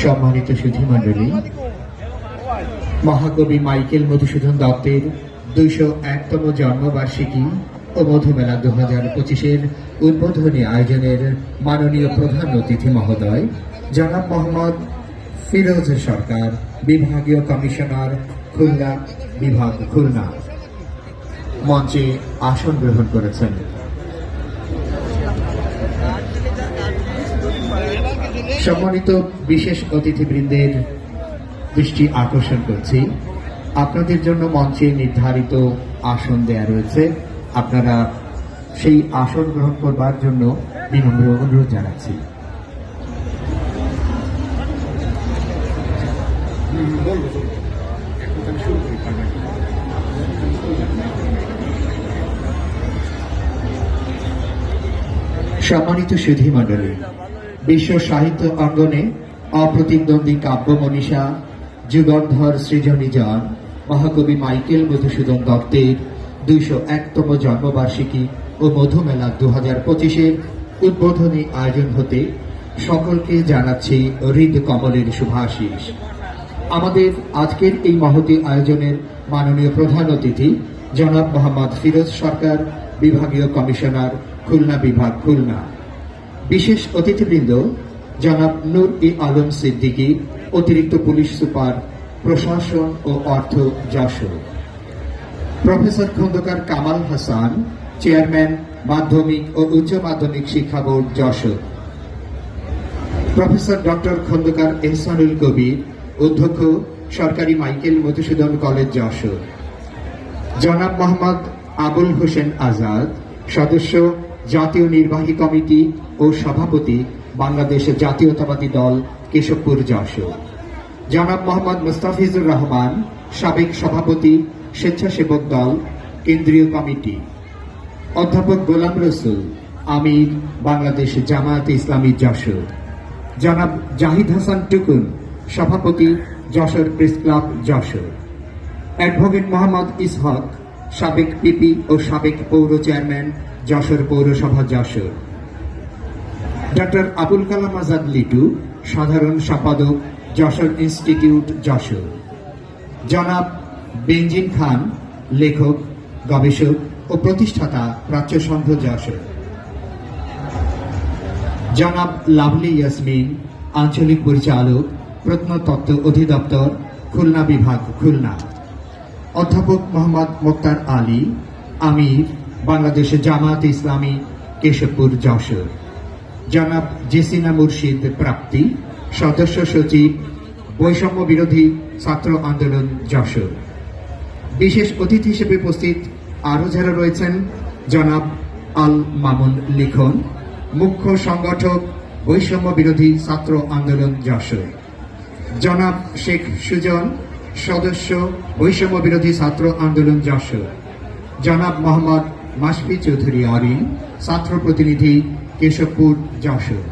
সম্মানিত সুধীমণ্ডলী, মহাকবি মাইকেল মধুসূদন দত্তের ২০১তম জন্মবার্ষিকী ও মধুমেলা 2025-এর উদ্বোধনী আয়োজনের মাননীয় প্রধান অতিথি মহোদয় জনাব মোহাম্মদ ফিরোজ সরকার, বিভাগীয় কমিশনার, খুলনা বিভাগ, খুলনা, মঞ্চে আসন গ্রহণ করেছেন। সম্মানিত বিশেষ অতিথিবৃন্দের দৃষ্টি আকর্ষণ করছি, আপনাদের জন্য মঞ্চে নির্ধারিত আসন দেয়া রয়েছে। আপনারা সেই আসন গ্রহণ করবার জন্য বিনম্র অনুরোধ জানাচ্ছি। সম্মানিত সুধীমণ্ডলী, বিশ্ব সাহিত্য অঙ্গনে অপ্রতিদ্বন্দ্বী কাব্য মনীষা, যুগন্ধর সৃজনীজন মহাকবি মাইকেল মধুসূদন দত্তের ২০১তম জন্মবার্ষিকী ও মধুমেলা 2025-এর উদ্বোধনী আয়োজন হতে সকলকে জানাচ্ছি হৃদ কমলের শুভাশিস। আমাদের আজকের এই মহতী আয়োজনের মাননীয় প্রধান অতিথি জনাব মোহাম্মদ ফিরোজ সরকার, বিভাগীয় কমিশনার, খুলনা বিভাগ, খুলনা। বিশেষ অতিথিবৃন্দ জনাব নূর ই আলম সিদ্দিকী, অতিরিক্ত পুলিশ সুপার, প্রশাসন ও অর্থ, যশোর। প্রফেসর খন্দকার কামাল হাসান, চেয়ারম্যান, মাধ্যমিক ও উচ্চ মাধ্যমিক শিক্ষা বোর্ড, যশোর। প্রফেসর ডক্টর খন্দকার এহসানুল কবির, অধ্যক্ষ, সরকারি মাইকেল মধুসূদন কলেজ, যশোর। জনাব মোহাম্মদ আবুল হোসেন আজাদ, সদস্য, জাতীয় নির্বাহী কমিটি ও সভাপতি, বাংলাদেশ জাতীয়তাবাদী দল, কেশবপুর, যশোর। জনাব মোহাম্মদ মুস্তাফিজুর রহমান, সাবেক সভাপতি, স্বেচ্ছাসেবক দল, কেন্দ্রীয় কমিটি। অধ্যাপক গোলাম রসুল, আমির, বাংলাদেশ জামায়াতে ইসলামী, যশোর। জনাব জাহিদ হাসান টুকুন, সভাপতি, Jessore press club, Jessore. Advocate Mohammad Ishaque, সাবেক পিপি ও সাবেক পৌর চেয়ারম্যান, যশোর পৌরসভা, যশোর। ডক্টর আবুল কালাম আজাদ লিটু, সাধারণ সম্পাদক, যশোর ইনস্টিটিউট, যশোর। জনাব বেনজিন খান, লেখক, গবেষক ও প্রতিষ্ঠাতা, প্রাচ্য সংঘ, যশোর। জনাব লাভলি ইয়াসমিন, আঞ্চলিক পরিচালক, প্রত্নতত্ত্ব অধিদপ্তর, খুলনা বিভাগ, খুলনা। অধ্যাপক মোহাম্মদ মোক্তার আলী, আমির, বাংলাদেশ জামায়াতে ইসলামী, কেশবপুর, যশোর। জনাব জেসিনা মুর্শিদ প্রাপ্তি, সদস্য সচিব, বৈষম্য বিরোধী ছাত্র আন্দোলন, যশোর। বিশেষ অতিথি হিসেবে উপস্থিত আরও যারা রয়েছেন, জনাব আল মামুন লিখন, মুখ্য সংগঠক, বৈষম্য বিরোধী ছাত্র আন্দোলন, যশোর। জনাব শেখ সুজন, সদস্য, বৈষম্য বিরোধী ছাত্র আন্দোলন, যশোর। জনাব মোহাম্মদ মাসফি চৌধুরী অরিন, ছাত্র প্রতিনিধি, কেশবপুর, যশোর।